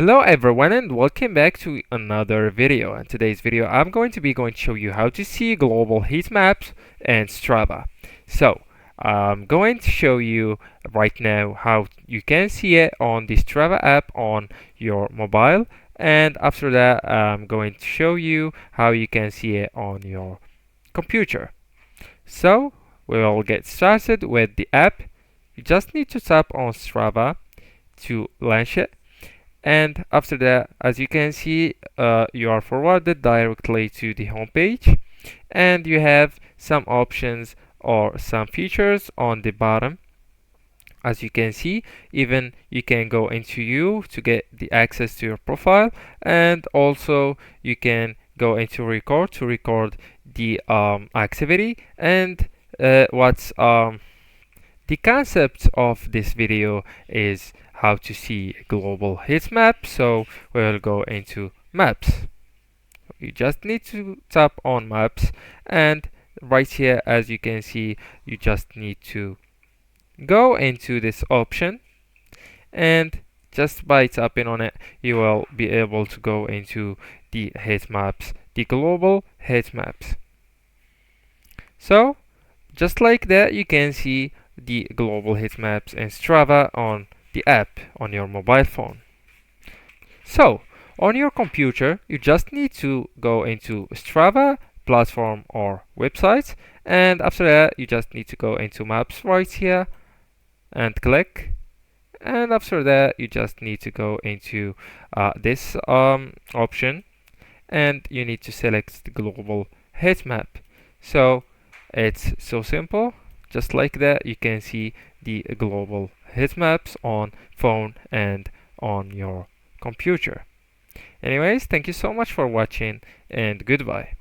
Hello everyone and welcome back to another video. In today's video I'm going to show you how to see global heat maps and Strava. So I'm going to show you right now how you can see it on the Strava app on your mobile, and after that I'm going to show you how you can see it on your computer. So we'll get started with the app. You just need to tap on Strava to launch it, and after that, as you can see, you are forwarded directly to the home page, and you have some options or some features on the bottom. As you can see, even you can go into you to get the access to your profile, and also you can go into record to record the activity. And what's the concept of this video is how to see a global heat map. So we'll go into maps. You just need to tap on maps, and right here, as you can see, you just need to go into this option, and just by tapping on it you will be able to go into the heat maps, the global heat maps. So just like that, you can see the global heat maps and Strava on the app on your mobile phone. So on your computer, you just need to go into Strava platform or website, and after that you just need to go into maps right here and click, and after that you just need to go into this option, and you need to select the global heat map. So it's so simple. Just like that, you can see the global heat maps on phone and on your computer. Anyways, thank you so much for watching, and goodbye.